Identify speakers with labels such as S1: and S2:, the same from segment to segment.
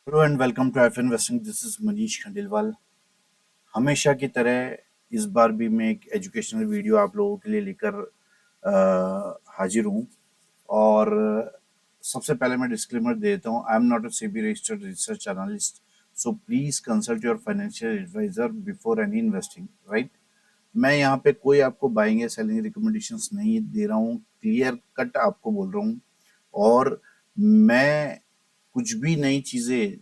S1: Hello and welcome to F investing. This is Manish Khandelwal. हमेशा की तरह इस बार भी मैं एक एजुकेशनल वीडियो आप लोगों के लिए लेकर हाजिर हूँ। और सबसे पहले मैं डिस्क्लेमर दे देता हूँ, I am not a SEBI registered research analyst, so please consult your financial advisor before any investing, right. मैं यहाँ पे कोई आपको बाइंग या सेलिंग रिकमेंडेशंस नहीं दे रहा हूँ, क्लियर कट आपको बोल रहा हूँ। और मैं कुछ भी नई चीज़ें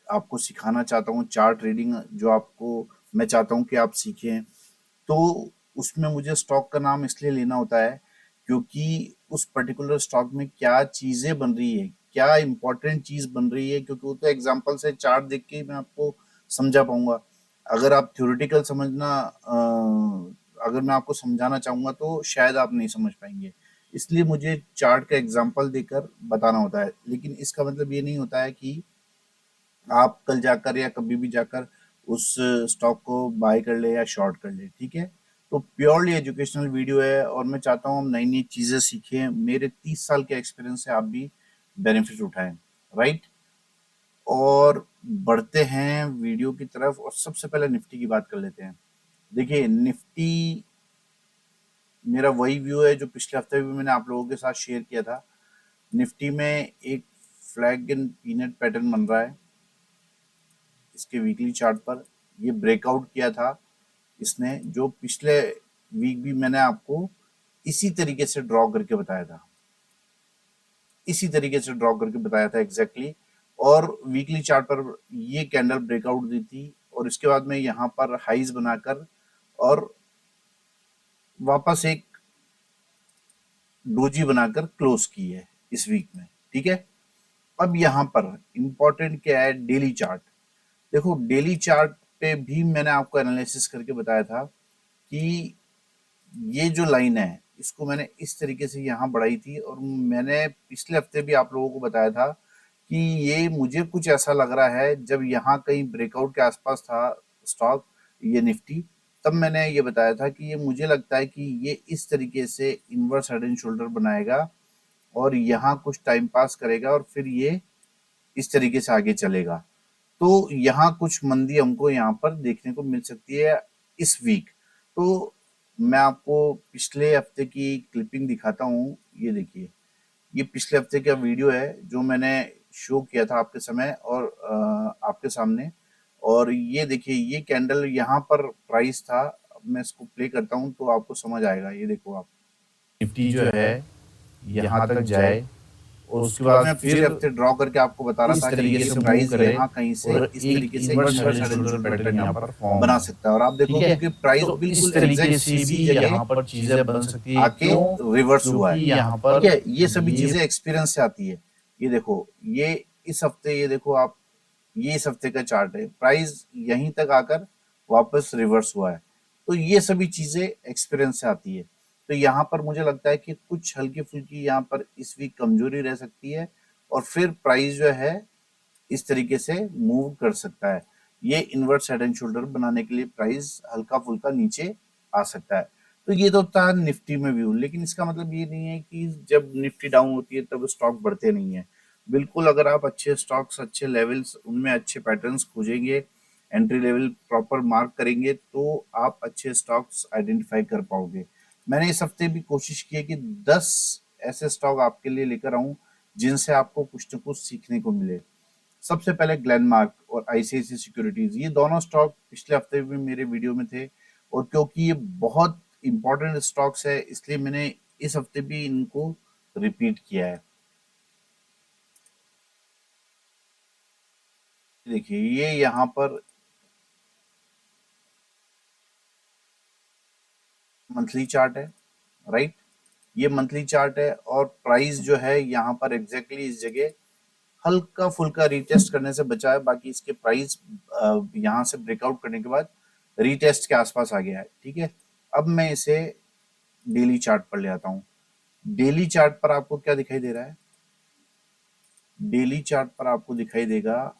S1: आपको सिखाना चाहता हूँ, चार्ट रीडिंग जो आपको मैं चाहता हूँ कि आप सीखें, तो उसमें मुझे स्टॉक का नाम इसलिए लेना होता है क्योंकि उस पर्टिकुलर स्टॉक में क्या चीज़ें बन रही है, क्या इंपॉर्टेंट चीज़ बन रही है, क्योंकि वो तो एग्जांपल से चार्ट देख के ही मैं आपको समझा पाऊंगा। अगर आप थ्योरेटिकल समझना अगर मैं आपको समझाना चाहूंगा तो शायद आप नहीं समझ पाएंगे। इसलिए मुझे चार्ट का एग्जांपल देकर बताना होता है, लेकिन इसका मतलब ये नहीं होता है कि आप कल जाकर या कभी भी जाकर उस स्टॉक को बाय कर ले या शॉर्ट कर ले, ठीक है। तो प्योरली एजुकेशनल वीडियो है और मैं चाहता हूँ हम नई नई चीजें सीखें। मेरे 30 साल के एक्सपीरियंस से आप भी बेनिफिट उठाएं, राइट। और बढ़ते हैं वीडियो की तरफ और सबसे पहले निफ्टी की बात कर लेते हैं। देखिए, निफ्टी मेरा वही व्यू है जो पिछले हफ्ते भी मैंने आप लोगों के साथ शेयर किया था। निफ्टी में एक फ्लैग एंड पीनट पैटर्न बन रहा है। इसके वीकली चार्ट पर ये ब्रेकआउट किया था इसने, जो पिछले वीक भी मैंने आपको इसी तरीके से ड्रॉ करके बताया था, इसी तरीके से ड्रॉ करके बताया था एग्जैक्टली। और वीकली चार्ट पर ये कैंडल ब्रेकआउट दी थी और इसके बाद में यहाँ पर हाइज बनाकर और वापस एक डोजी बनाकर क्लोज की है इस वीक में, ठीक है। अब यहाँ पर इंपॉर्टेंट क्या है, डेली चार्ट। देखो, डेली चार्ट पे भी मैंने आपको एनालिसिस करके बताया था कि ये जो लाइन है इसको मैंने इस तरीके से यहाँ बढ़ाई थी और मैंने पिछले हफ्ते भी आप लोगों को बताया था कि ये मुझे कुछ ऐसा लग रहा है, जब यहाँ कहीं ब्रेकआउट के आसपास था स्टॉक, ये निफ्टी, तब मैंने ये बताया था कि ये मुझे लगता है कि ये इस तरीके से इनवर्स हेड एंड शोल्डर बनाएगा और यहाँ कुछ टाइम पास करेगा और फिर ये इस तरीके से आगे चलेगा। तो यहाँ कुछ मंदी हमको यहाँ पर देखने को मिल सकती है इस वीक। तो मैं आपको पिछले हफ्ते की क्लिपिंग दिखाता हूँ। ये देखिए, ये पिछले हफ्ते का वीडियो है जो मैंने शो किया था आपके समय और आपके सामने। और ये देखिए, ये कैंडल यहाँ पर प्राइस था। अब मैं इसको प्ले करता हूँ तो आपको समझ आएगा। ये देखो आप,
S2: निफ्टी
S1: निफ्टी
S2: जो
S1: जो
S2: है
S1: है
S2: यहाँ
S1: यहाँ
S2: तक
S1: तक
S2: जाए
S1: जाए
S2: और
S1: और
S2: उसके
S1: उसके बाद
S2: बाद
S1: मैं पिछले
S2: फिर
S1: हफ्ते ड्रॉ करके आपको बता रहा
S2: इस
S1: था कि
S2: तरीके
S1: ये
S2: से मूव
S1: प्राइस
S2: करे
S1: यहाँ कहीं से
S2: और
S1: इस
S2: एक
S1: तरीके से
S2: inverse head
S1: inverse
S2: and
S1: head and
S2: shoulder
S1: shoulder
S2: pattern
S1: pattern
S2: यहाँ
S1: यहाँ
S2: पर फॉर्म
S1: बना
S2: हो।
S1: सकता है। और आप
S2: ठीक
S1: देखोगे
S2: है,
S1: कि प्राइस
S2: तो इस
S1: बिल्कुल
S2: तरीके
S1: एग्जैक्ट
S2: से भी
S1: इसी
S2: यहाँ
S1: जगह
S2: पर चीजें बन सकती है।
S1: आके
S2: क्यों?
S1: रिवर्स हुआ
S2: क्योंकि
S1: है।
S2: यहाँ
S1: ठीक
S2: पर
S1: है, ये सभी
S2: ये
S1: चीजें एक्सपीरियंस से आती है। ये देखो, ये इस हफ्ते, ये देखो आप, ये इस हफ्ते का चार्ट है। प्राइस यहीं तक आकर वापस रिवर्स हुआ है। तो ये सभी चीजें एक्सपीरियंस से आती है। तो यहाँ पर मुझे लगता है कि कुछ हल्की फुल्की यहाँ पर इस वीक कमजोरी रह सकती है और फिर प्राइस जो है इस तरीके से मूव कर सकता है। ये इनवर्स हेड एंड शोल्डर बनाने के लिए प्राइस हल्का फुल्का नीचे आ सकता है। तो ये तो था निफ्टी में व्यू, लेकिन इसका मतलब ये नहीं है कि जब निफ्टी डाउन होती है तब स्टॉक बढ़ते नहीं है। बिल्कुल, अगर आप अच्छे स्टॉक्स, अच्छे लेवल्स, उनमें अच्छे पैटर्न्स खोजेंगे, एंट्री लेवल प्रॉपर मार्क करेंगे तो आप अच्छे स्टॉक्स आइडेंटिफाई कर पाओगे। मैंने इस हफ्ते भी कोशिश की है कि 10 ऐसे स्टॉक आपके लिए लेकर आऊं जिनसे आपको कुछ न कुछ सीखने को मिले। सबसे पहले ग्लेनमार्क और आईसीआईसीआई सिक्योरिटीज, ये दोनों स्टॉक पिछले हफ्ते भी मेरे वीडियो में थे और क्योंकि ये बहुत इंपॉर्टेंट स्टॉक्स है इसलिए मैंने इस हफ्ते भी इनको रिपीट किया है। देखिए, ये यहाँ पर मंथली चार्ट है, राइट। ये मंथली चार्ट है और प्राइस जो है यहाँ पर एग्जैक्टली इस जगह हल्का फुल्का रीटेस्ट करने से बचा है। बाकी इसके प्राइस यहाँ से ब्रेकआउट करने के बाद रीटेस्ट के आसपास आ गया है, ठीक है। अब मैं इसे डेली चार्ट पर ले आता हूँ। डेली चार्ट पर आपको क्या दिखाई दे रहा है? डेली चार्ट पर आपको दिखाई देगा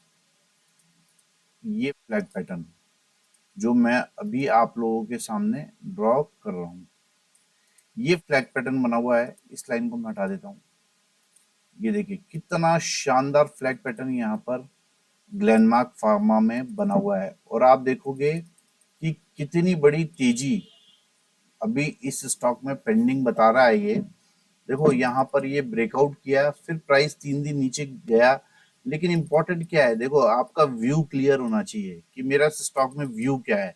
S1: ये फ्लैग पैटर्न जो मैं अभी आप लोगों के सामने ड्रॉ कर रहा हूँ। ये फ्लैग पैटर्न बना हुआ है। इस लाइन को मैं हटा देता हूँ। ये देखिए कितना शानदार फ्लैग पैटर्न यहाँ पर ग्लेनमार्क फार्मा में बना हुआ है। और आप देखोगे कि कितनी बड़ी तेजी अभी इस स्टॉक में पेंडिंग बता रहा है। ये देखो यहाँ पर ये ब्रेकआउट किया, फिर प्राइस 3 दिन नीचे गया, लेकिन इंपॉर्टेंट क्या है, देखो आपका व्यू क्लियर होना चाहिए कि मेरा स्टॉक में व्यू क्या है।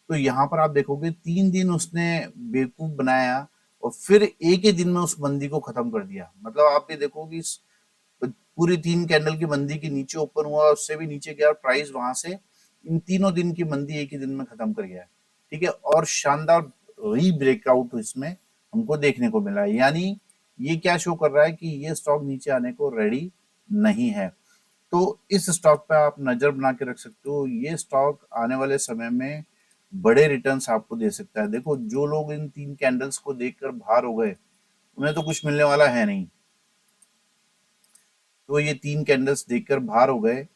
S1: तो यहाँ पर आप देखोगे 3 दिन उसने बेवकूफ बनाया और फिर एक ही दिन में उस मंदी को खत्म कर दिया। मतलब आप ये देखोगे इस पूरी 3 कैंडल की मंदी के नीचे ओपन हुआ, उससे भी नीचे गया, प्राइस वहां से इन तीनों दिन की मंदी एक ही दिन में खत्म कर गया। ठीक है, और शानदार री ब्रेकआउट इसमें हमको देखने को मिला है। यानी ये क्या शो कर रहा है कि ये स्टॉक नीचे आने को रेडी नहीं है। तो इस स्टॉक पे आप नजर बना के रख सकते हो। ये स्टॉक आने वाले समय में बड़े रिटर्न्स आपको दे सकता है। देखो जो लोग इन 3 कैंडल्स को देखकर बाहर हो गए, उन्हें तो कुछ मिलने वाला है नहीं। तो ये 3 कैंडल्स देखकर बाहर हो गए,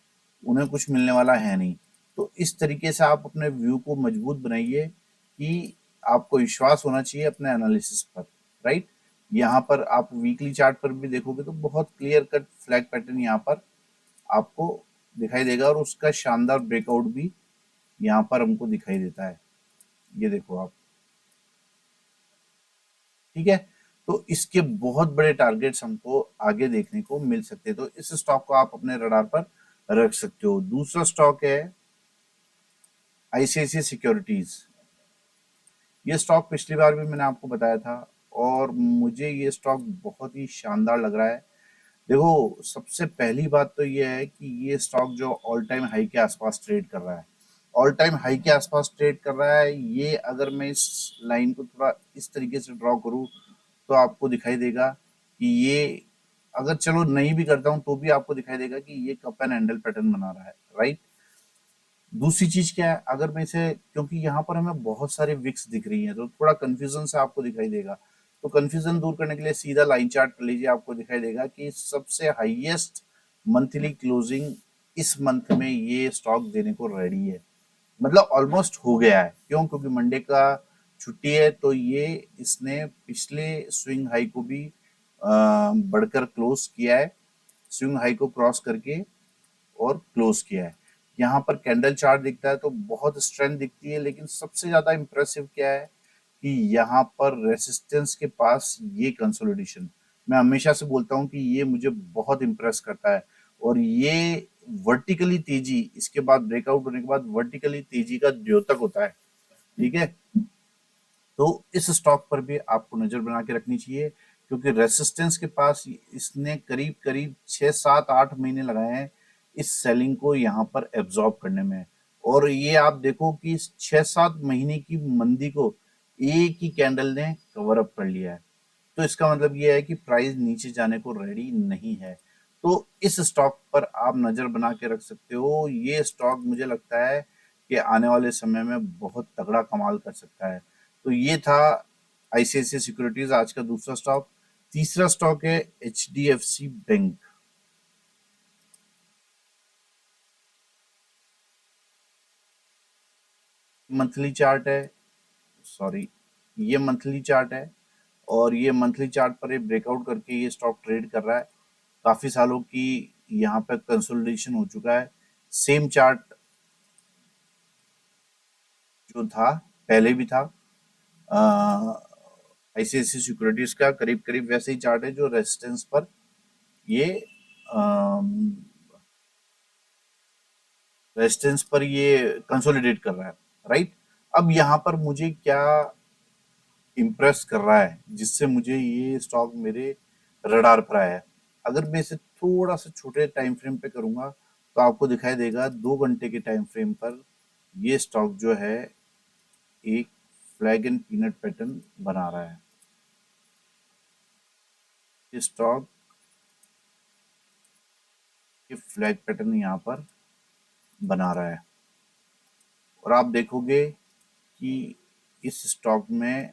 S1: उन्हें कुछ मिलने वाला है नहीं। तो इस तरीके से आप अपने व्यू को मजबूत बनाइए कि आपको विश्वास होना चाहिए अपने एनालिसिस पर, राइट। यहाँ पर आप वीकली चार्ट पर भी देखोगे तो बहुत क्लियर कट फ्लैग पैटर्न यहाँ पर आपको दिखाई देगा, और उसका शानदार ब्रेकआउट भी यहाँ पर हमको दिखाई देता है। ये देखो आप, ठीक है। तो इसके बहुत बड़े टारगेट्स हमको आगे देखने को मिल सकते हैं। तो इस स्टॉक को आप अपने रडार पर रख सकते हो। दूसरा स्टॉक है आईसीआईसीआई सिक्योरिटीज। ये स्टॉक पिछली बार भी मैंने आपको बताया था, और मुझे ये स्टॉक बहुत ही शानदार लग रहा है। देखो सबसे पहली बात तो ये है कि ये स्टॉक जो ऑल टाइम हाई के आसपास ट्रेड कर रहा है, ऑल टाइम हाई के आसपास ट्रेड कर रहा है। ये अगर मैं इस लाइन को थोड़ा इस तरीके से ड्रॉ करूँ तो आपको दिखाई देगा कि ये, अगर चलो नहीं भी करता हूं तो भी आपको दिखाई देगा कि ये कप एंड हैंडल पैटर्न बना रहा है, राइट। दूसरी चीज क्या है, अगर मैं इसे, क्योंकि यहाँ पर हमें बहुत सारे विक्स दिख रही हैं तो थोड़ा कंफ्यूजन से आपको दिखाई देगा। तो कंफ्यूजन दूर करने के लिए सीधा लाइन चार्ट कर लीजिए, आपको दिखाई देगा कि सबसे हाईएस्ट मंथली क्लोजिंग इस मंथ में ये स्टॉक देने को रेडी है। मतलब ऑलमोस्ट हो गया है। क्यों? क्योंकि मंडे का छुट्टी है, तो ये इसने पिछले स्विंग हाई को भी बढ़कर क्लोज किया है, स्विंग हाई को क्रॉस करके और क्लोज किया है। यहाँ पर कैंडल चार्ट दिखता है तो बहुत स्ट्रेंथ दिखती है, लेकिन सबसे ज्यादा इंप्रेसिव क्या है कि यहाँ पर रेसिस्टेंस के पास ये कंसोलिडेशन, मैं हमेशा से बोलता हूँ कि ये मुझे बहुत इंप्रेस करता है। और ये वर्टिकली तेजी, इसके बाद ब्रेकआउट होने के बाद वर्टिकली तेजी का द्योतक होता है, ठीक है। तो इस स्टॉक पर भी आपको नजर बना के रखनी चाहिए, क्योंकि रेसिस्टेंस के पास इसने करीब करीब 6 7 8 महीने लगाए हैं इस सेलिंग को यहाँ पर एब्जॉर्ब करने में। और ये आप देखो कि इस 6 7 महीने की मंदी को एक ही कैंडल ने कवर अप कर लिया है। तो इसका मतलब ये है कि प्राइस नीचे जाने को रेडी नहीं है। तो इस स्टॉक पर आप नजर बना के रख सकते हो। ये स्टॉक मुझे लगता है कि आने वाले समय में बहुत तगड़ा कमाल कर सकता है। तो ये था आईसीआईसीआई सिक्योरिटीज आज का दूसरा स्टॉक। तीसरा स्टॉक है एचडीएफसी बैंक। मंथली चार्ट है, सॉरी, ये मंथली चार्ट है, और ये मंथली चार्ट पर ये ब्रेकआउट करके ये स्टॉक ट्रेड कर रहा है। काफी सालों की यहाँ पे कंसोलिडेशन हो चुका है। सेम चार्ट जो था पहले भी था आईसीआईसीआई सिक्योरिटीज का, करीब करीब वैसे ही चार्ट है जो रेजिस्टेंस पर ये रेजिस्टेंस पर ये कंसोलिडेट कर रहा है, राइट। अब यहाँ पर मुझे क्या इम्प्रेस कर रहा है जिससे मुझे ये स्टॉक मेरे रडार पर आया है। अगर मैं इसे थोड़ा सा छोटे टाइम फ्रेम पे करूंगा तो आपको दिखाई देगा 2 घंटे के टाइम फ्रेम पर ये स्टॉक जो है एक फ्लैग एंड पीनट पैटर्न बना रहा है। ये स्टॉक ये फ्लैग पैटर्न यहाँ पर बना रहा है, और आप देखोगे कि इस स्टॉक में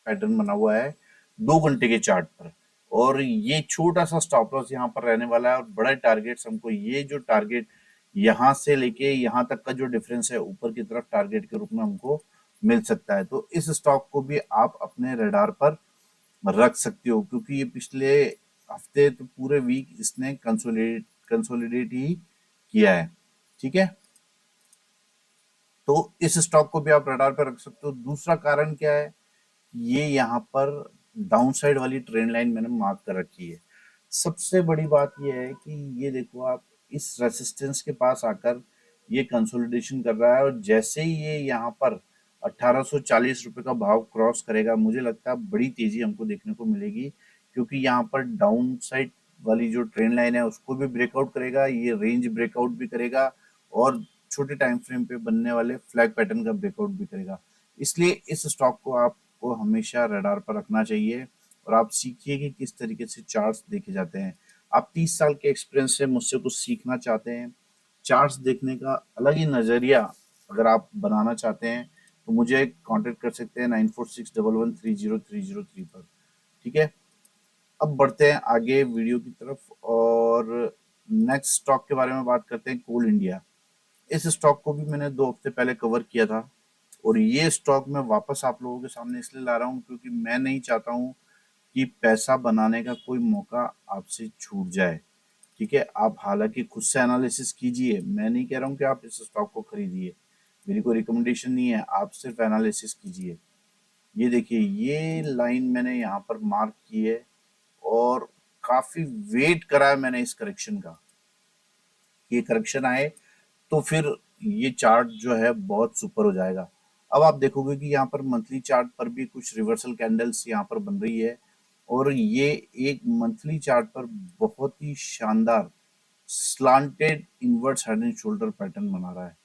S1: पैटर्न बना हुआ है 2 घंटे के चार्ट पर, और ये छोटा सा स्टॉप लॉस यहाँ पर रहने वाला है। और बड़ा टारगेट हमको, ये जो टारगेट यहाँ से लेके यहाँ तक का जो डिफरेंस है ऊपर की तरफ टारगेट के रूप में हमको मिल सकता है। तो इस स्टॉक को भी आप अपने रडार पर रख सकते हो, क्योंकि ये पिछले हफ्ते तो पूरे वीक इसने कंसोलिडेट ही किया है। ठीक है, तो इस स्टॉक को भी आप रडार पर रख सकते हो। दूसरा कारण क्या है, ये यहाँ पर डाउनसाइड वाली ट्रेंड लाइन मैंने मार्क कर रखी है। सबसे बड़ी बात ये है कि ये देखो आप, इस रेसिस्टेंस के पास आकर ये कंसोलिडेशन कर रहा है, और जैसे ही ये यहाँ पर 1840 रुपए का भाव क्रॉस करेगा, मुझे लगता है बड़ी तेजी हमको देखने को मिलेगी, क्योंकि यहाँ पर डाउन साइड वाली जो ट्रेंड लाइन है उसको भी ब्रेकआउट करेगा, ये रेंज ब्रेकआउट भी करेगा, और छोटे टाइम फ्रेम पे बनने वाले फ्लैग पैटर्न का ब्रेकआउट भी करेगा। इसलिए इस स्टॉक को आपको हमेशा रडार पर रखना चाहिए, और आप सीखिए कि किस तरीके से चार्ट्स देखे जाते हैं। आप 30 साल के एक्सपीरियंस से मुझसे कुछ सीखना चाहते हैं, चार्ट्स देखने का अलग ही नजरिया अगर आप बनाना चाहते हैं, तो मुझे कांटेक्ट कर सकते हैं 9461130303 पर। ठीक है, अब बढ़ते हैं आगे वीडियो की तरफ, और नेक्स्ट स्टॉक के बारे में बात करते हैं, कोल इंडिया। इस स्टॉक को भी मैंने 2 हफ्ते पहले कवर किया था, और ये स्टॉक मैं वापस आप लोगों के सामने इसलिए ला रहा हूँ क्योंकि मैं नहीं चाहता हूँ कि पैसा बनाने का कोई मौका आपसे छूट जाए। ठीक है, आप हालांकि खुद से एनालिसिस कीजिए, मैं नहीं कह रहा हूँ कि आप इस स्टॉक को खरीदिए, मेरी कोई रिकमेंडेशन नहीं है, आप सिर्फ एनालिसिस कीजिए। ये देखिए, ये लाइन मैंने यहाँ पर मार्क की है, और काफी वेट करा है मैंने इस करेक्शन का, ये करेक्शन आए तो फिर ये चार्ट जो है बहुत सुपर हो जाएगा। अब आप देखोगे कि यहाँ पर मंथली चार्ट पर भी कुछ रिवर्सल कैंडल्स यहाँ पर बन रही है, और ये एक मंथली चार्ट पर बहुत ही शानदार slanted inverse head and shoulder pattern बना रहा है।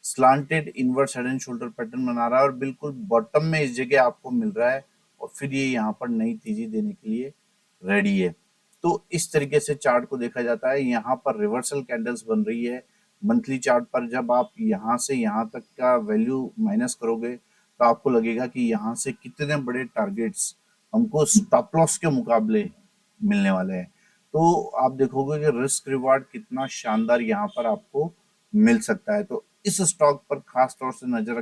S1: Slanted inverse head and shoulder pattern बना रहा है, और बिल्कुल बॉटम में इस जगह आपको मिल रहा है, और फिर ये यहाँ पर नई तेजी देने के लिए रेडी है। तो इस तरीके से चार्ट को देखा जाता है। यहाँ पर रिवर्सल कैंडल्स बन रही है मंथली चार्ट पर। जब आप यहाँ से यहाँ तक का वैल्यू माइनस करोगे, तो आपको लगेगा कि यहाँ से कितने बड़े टारगेट्स हमको स्टॉप लॉस के मुकाबले मिलने वाले हैं। तो आप देखोगे कि रिस्क रिवार्ड कितना शानदार यहाँ पर आपको मिल सकता है। तो इस स्टॉक पर खास तौर से नजर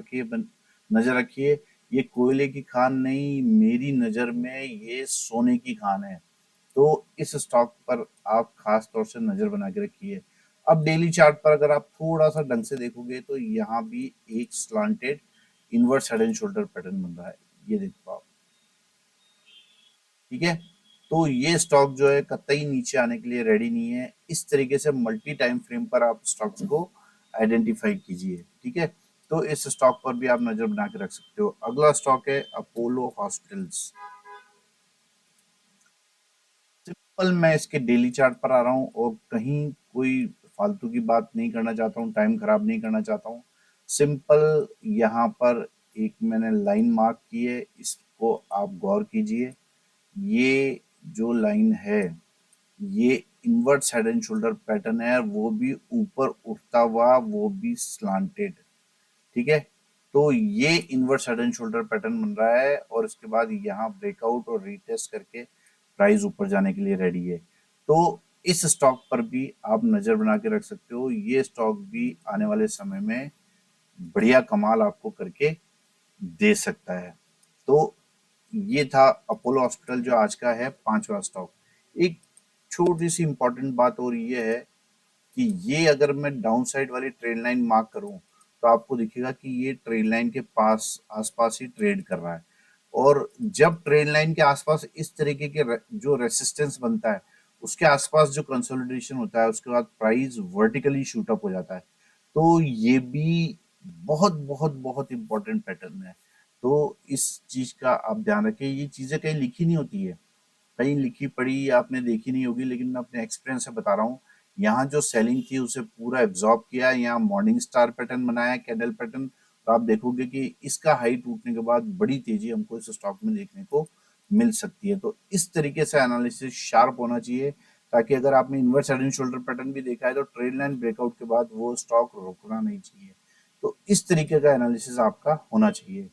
S1: रखिए। ये कोयले की खान नहीं, मेरी नजर में ये सोने की खान है। तो इस स्टॉक पर आप खास तौर से नजर बना के रखिए। अब डेली चार्ट पर अगर आप थोड़ा सा ढंग से देखोगे, तो यहाँ भी एक slanted inverse head and shoulder pattern बन रहा है, ये देखो आप। ठीक है, तो ये स्टॉक जो है कतई नीचे आने के लिए रेडी नहीं है। इस तरीके से मल्टी टाइम फ्रेम पर आप स्टॉक्स को आइडेंटिफाई कीजिए। ठीक है, तो इस स्टॉक पर भी आप नजर बना के रख सकते हो। अगला स्टॉक है अपोलो हॉस्पिटल्स। सिंपल मैं इसके डेली चार्ट पर आ रहा हूँ, और कहीं कोई फालतू की बात नहीं करना चाहता हूँ, टाइम खराब नहीं करना चाहता हूँ। सिंपल यहाँ पर एक मैंने लाइन मार्क की है, इसको आप गौर कीजिए। ये जो लाइन है, ये inverts head and shoulder pattern है, वो भी ऊपर उठता हुआ, वो भी स्लांटेड। ठीक है, तो ये inverse head and shoulder pattern बन रहा है, और इसके बाद यहाँ ब्रेकआउट और रीटेस्ट करके प्राइस ऊपर जाने के लिए रेडी है। तो इस स्टॉक पर भी आप नजर बना के रख सकते हो। ये स्टॉक भी आने वाले समय में बढ़िया कमाल आपको करके दे सकता है। तो ये था अपोलो हॉस्पिटल, जो आज का है 5वां स्टॉक। एक छोटी सी इंपॉर्टेंट बात और ये है कि ये अगर मैं डाउन साइड वाली ट्रेड लाइन मार्क करूं, तो आपको दिखेगा कि ये ट्रेड लाइन के पास आसपास ही ट्रेड कर रहा है, और जब ट्रेड लाइन के आसपास इस तरीके के जो रेसिस्टेंस बनता है, उसके आसपास जो कंसोलिडेशन होता है, उसके बाद प्राइस वर्टिकली शूट अप हो जाता है। तो ये भी बहुत बहुत बहुत इंपॉर्टेंट पैटर्न है। तो इस चीज का आप ध्यान रखें। ये चीजें कहीं लिखी नहीं होती है, कहीं लिखी पढ़ी आपने देखी नहीं होगी, लेकिन मैं अपने एक्सपीरियंस से बता रहा हूँ। यहाँ जो सेलिंग थी उसे पूरा एब्जॉर्ब किया, यहाँ मॉर्निंग स्टार पैटर्न बनाया, कैंडल पैटर्न। तो आप देखोगे कि इसका हाई टूटने के बाद बड़ी तेजी हमको इस स्टॉक में देखने को मिल सकती है। तो इस तरीके से एनालिसिस शार्प होना चाहिए, ताकि अगर आपने inverse head and shoulder pattern भी देखा है, तो ट्रेड लाइन ब्रेकआउट के बाद वो स्टॉक रुकना नहीं चाहिए। तो इस तरीके का एनालिसिस आपका होना चाहिए।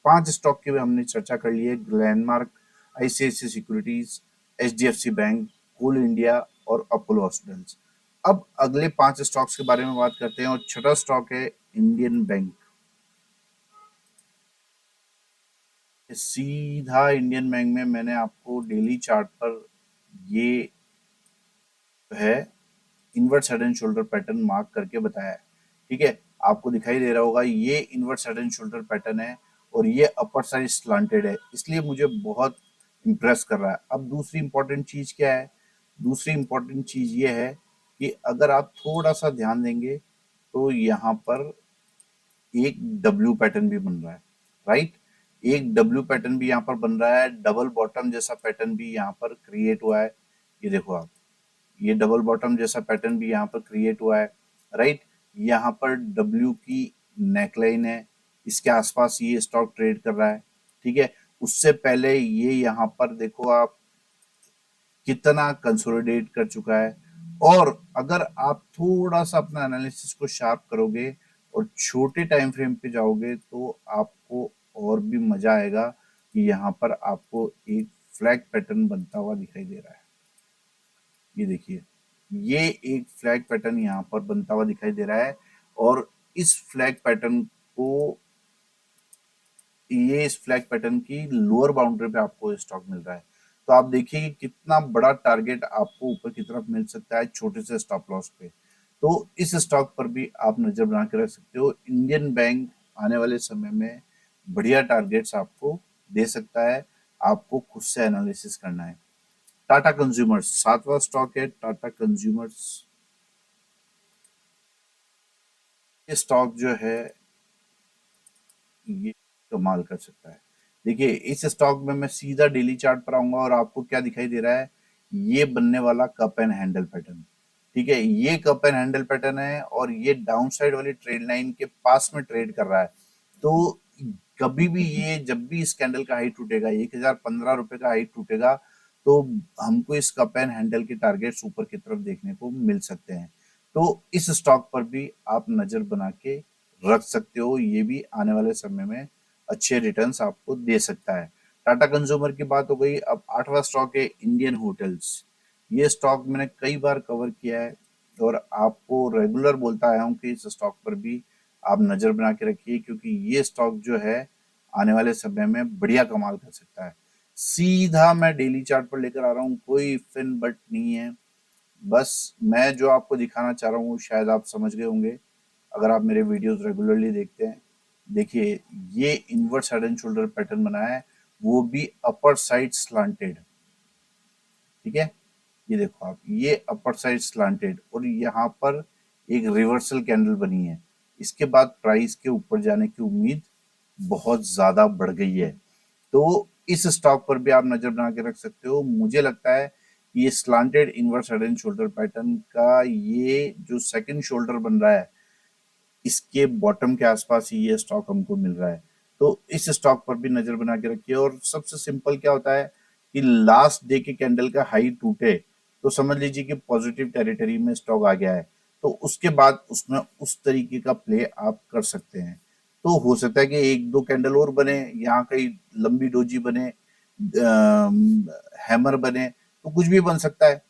S1: 5 स्टॉक की भी हमने चर्चा कर ली है, Glenmark, ICICI securities, HDFC bank, Coal India और अपोलो हॉस्पिटल्स। अब अगले 5 स्टॉक्स के बारे में बात करते हैं, और छठा स्टॉक है इंडियन बैंक। सीधा इंडियन बैंक में मैंने आपको डेली चार्ट पर ये है invert head and shoulder pattern mark करके बताया है। ठीक है, आपको दिखाई दे रहा होगा ये invert head and shoulder pattern है और ये अपर साइड स्लांटेड है, इसलिए मुझे बहुत इंप्रेस कर रहा है। अब दूसरी इंपॉर्टेंट चीज क्या है? दूसरी इंपॉर्टेंट चीज ये है कि अगर आप थोड़ा सा ध्यान देंगे तो यहाँ पर एक डब्ल्यू पैटर्न भी बन रहा है, राइट? एक डब्ल्यू पैटर्न भी यहाँ पर बन रहा है, डबल बॉटम जैसा पैटर्न भी यहाँ पर क्रिएट हुआ है। ये देखो आप, ये डबल बॉटम जैसा पैटर्न भी यहाँ पर क्रिएट हुआ है, राइट? यहाँ पर डब्ल्यू की नेकलाइन है, इसके आसपास ये स्टॉक ट्रेड कर रहा है। ठीक है, उससे पहले ये यहाँ पर देखो आप कितना कंसोलिडेट कर चुका है। और अगर आप थोड़ा सा अपना एनालिसिस को शार्प करोगे और छोटे टाइम फ्रेम पे जाओगे तो आपको और भी मजा आएगा कि यहाँ पर आपको एक फ्लैग पैटर्न बनता हुआ दिखाई दे रहा है। ये देखिए, ये एक फ्लैग पैटर्न यहाँ पर बनता हुआ दिखाई दे रहा है और इस फ्लैग पैटर्न को, ये इस फ्लैग पैटर्न की लोअर बाउंड्री पे आपको स्टॉक मिल रहा है। तो आप देखिए कि कितना बड़ा टारगेट आपको ऊपर की तरफ मिल सकता है छोटे से स्टॉप लॉस पे। तो इस स्टॉक पर भी आप नजर बना के रख सकते हो। इंडियन बैंक आने वाले समय में बढ़िया टारगेट्स आपको दे सकता है, आपको खुद से एनालिसिस करना है। टाटा कंज्यूमर्स सातवां स्टॉक है, टाटा कंज्यूमर्स। ये स्टॉक जो है ये कमाल कर सकता है। देखिए, इस स्टॉक में मैं सीधा डेली चार्ट पर आऊंगा और आपको क्या दिखाई दे रहा है, ये बनने वाला कप एंड हैंडल पैटर्न। ठीक है, ये कप एंड हैंडल पैटर्न है और ये डाउन साइड वाली ट्रेड लाइन के पास में ट्रेड कर रहा है। तो कभी भी ये, जब भी इस कैंडल का हाई टूटेगा, 1015 रुपए का हाई टूटेगा, तो हमको इस कप एंड हैंडल के टारगेट्स ऊपर की तरफ देखने को मिल सकते हैं। तो इस स्टॉक पर भी आप नजर बना के रख सकते हो, ये भी आने वाले समय में अच्छे रिटर्न्स आपको दे सकता है। टाटा कंज्यूमर की बात हो गई। अब आठवां स्टॉक है इंडियन होटल्स। ये स्टॉक मैंने कई बार कवर किया है और आपको रेगुलर बोलता आया हूँ कि इस स्टॉक पर भी आप नजर बना के रखिए, क्योंकि ये स्टॉक जो है आने वाले समय में बढ़िया कमाल कर सकता है। सीधा मैं डेली चार्ट पर लेकर आ रहा हूँ, कोई फिन बट नहीं है। बस मैं जो आपको दिखाना चाह रहा हूँ शायद आप समझ गए होंगे अगर आप मेरे वीडियोस रेगुलरली देखते हैं। देखिए, ये invert head and shoulder pattern बना है, वो भी अपर साइड स्लांटेड। ठीक है, ये देखो आप, ये अपर साइड स्लांटेड और यहाँ पर एक रिवर्सल कैंडल बनी है। इसके बाद प्राइस के ऊपर जाने की उम्मीद बहुत ज्यादा बढ़ गई है। तो इस स्टॉक पर भी आप नजर बना के रख सकते हो। मुझे लगता है ये slanted inverse head and shoulder pattern का ये जो सेकंड शोल्डर बन रहा है, इसके बॉटम के आसपास ही ये स्टॉक हमको मिल रहा है। तो इस स्टॉक पर भी नजर बना के रखिए। और सबसे सिंपल क्या होता है कि लास्ट डे के कैंडल का हाई टूटे तो समझ लीजिए कि पॉजिटिव टेरिटरी में स्टॉक आ गया है, तो उसके बाद उसमें उस तरीके का प्ले आप कर सकते हैं। तो हो सकता है कि एक दो कैंडल और बने, यहाँ कहीं लंबी डोजी बने, हैमर बने, तो कुछ भी बन सकता है।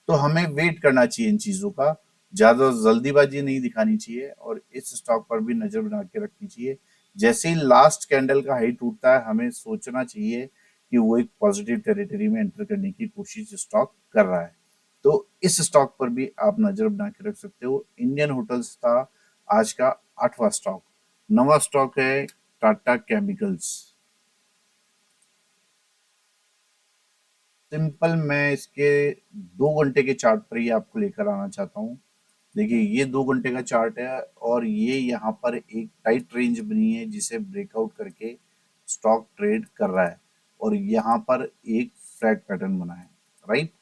S1: तो हमें वेट करना चाहिए इन चीजों का, ज्यादा जल्दीबाजी नहीं दिखानी चाहिए और इस स्टॉक पर भी नजर बना के रखनी चाहिए। जैसे ही लास्ट कैंडल का हाई टूटता है हमें सोचना चाहिए कि वो एक पॉजिटिव टेरिटरी में एंटर करने की कोशिश स्टॉक कर रहा है। तो इस स्टॉक पर भी आप नजर बना के रख सकते हो। इंडियन होटल्स था आज का आठवां स्टॉक। नवा स्टॉक है टाटा केमिकल्स। सिंपल मैं इसके 2 घंटे के चार्ट पर ही आपको लेकर आना चाहता हूँ। देखिए, ये 2 घंटे का चार्ट है और ये यहाँ पर एक टाइट रेंज बनी है जिसे ब्रेकआउट करके स्टॉक ट्रेड कर रहा है और यहाँ पर एक फ्लैग पैटर्न बना है, राइट?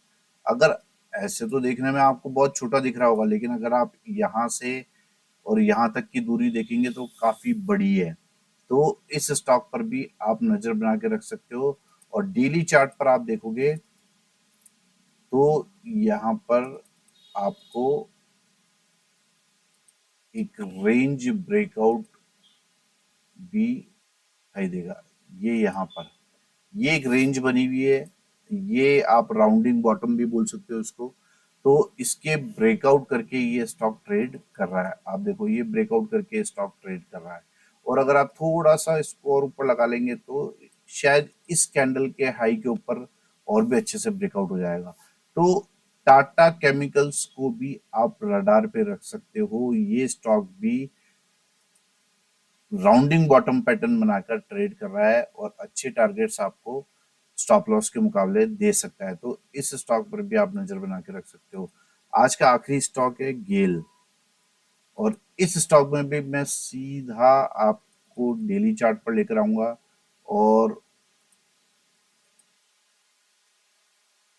S1: अगर ऐसे तो देखने में आपको बहुत छोटा दिख रहा होगा, लेकिन अगर आप यहाँ से और यहाँ तक की दूरी देखेंगे तो काफी बड़ी है। तो इस स्टॉक पर भी आप नजर बना के रख सकते हो। और डेली चार्ट पर आप देखोगे तो यहाँ पर आपको एक रेंज ब्रेकआउट भी दिखाई देगा। ये यहाँ पर ये एक रेंज बनी हुई है, ये आप राउंडिंग बॉटम भी बोल सकते हो इसको। तो इसके ब्रेकआउट करके ये स्टॉक ट्रेड कर रहा है। आप देखो, ये ब्रेकआउट करके स्टॉक ट्रेड कर रहा है और अगर आप थोड़ा सा इसको और ऊपर लगा लेंगे तो शायद इस कैंडल के हाई के ऊपर और भी अच्छे से ब्रेकआउट हो जाएगा। तो टाटा केमिकल्स को भी आप रडार पे रख सकते हो। ये स्टॉक भी राउंडिंग बॉटम पैटर्न बनाकर ट्रेड कर रहा है और अच्छे टारगेट्स आपको स्टॉप लॉस के मुकाबले दे सकता है, तो इस स्टॉक पर भी आप नजर बना के रख सकते हो। आज का आखिरी स्टॉक है गेल, और इस स्टॉक में भी मैं सीधा आपको डेली चार्ट पर लेकर आऊंगा। और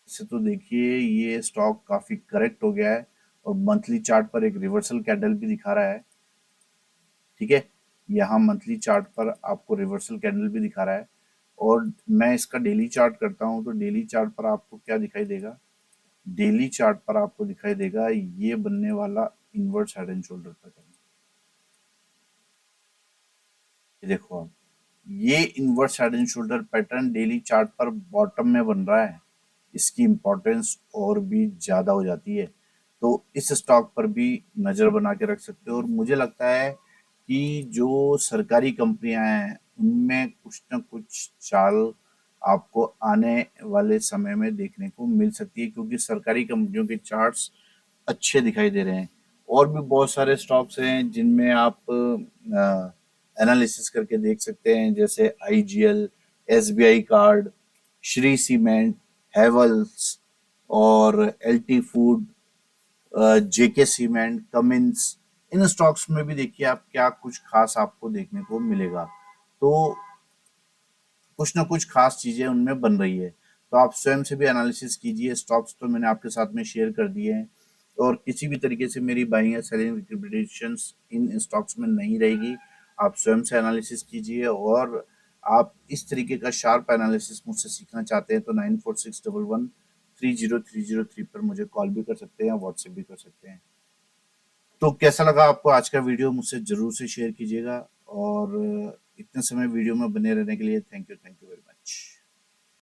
S1: इसे तो देखिए, ये स्टॉक काफी करेक्ट हो गया है और मंथली चार्ट पर एक रिवर्सल कैंडल भी दिखा रहा है। ठीक है, यहाँ मंथली चार्ट पर आपको रिवर्सल कैंडल भी दिखा रहा है, और मैं इसका डेली चार्ट करता हूँ तो डेली चार्ट पर आपको क्या दिखाई देगा, डेली चार्ट पर आपको दिखाई देगा ये बनने वाला inverse head and shoulder pattern. ये देखो आप, ये inverse head and shoulder pattern daily chart पर बॉटम में बन रहा है, इसकी इंपॉर्टेंस और भी ज्यादा हो जाती है। तो इस स्टॉक पर भी नजर बना के रख सकते हो, और मुझे लगता है कि जो सरकारी कंपनियां हैं उनमें कुछ ना कुछ चाल आपको आने वाले समय में देखने को मिल सकती है, क्योंकि सरकारी कंपनियों के चार्ट्स अच्छे दिखाई दे रहे हैं। और भी बहुत सारे स्टॉक्स हैं जिनमें आप एनालिसिस करके देख सकते हैं, जैसे IGL, SBI card, Shri cement, Havells और एलटी फूड, जेके सीमेंट, कमिंस। इन स्टॉक्स में भी देखिए आप क्या कुछ खास आपको देखने को मिलेगा। तो कुछ ना कुछ खास चीजें उनमें बन रही है, तो आप स्वयं से भी एनालिसिस कीजिए। स्टॉक्स तो मैंने आपके साथ में शेयर कर दिए हैं, और किसी भी तरीके से मेरी बाइंग या सेलिंग रिकमेंडेशंस इन स्टॉक्स में नहीं रहेगी। आप स्वयं से एनालिसिस कीजिए, और आप इस तरीके का शार्प एनालिसिस मुझसे सीखना चाहते हैं तो 9461113030 पर मुझे कॉल भी कर सकते हैं, व्हाट्सएप भी कर सकते हैं। तो कैसा लगा आपको आज का वीडियो, मुझसे जरूर से शेयर कीजिएगा, और इतने समय वीडियो में बने रहने के लिए थैंक यू वेरी मच।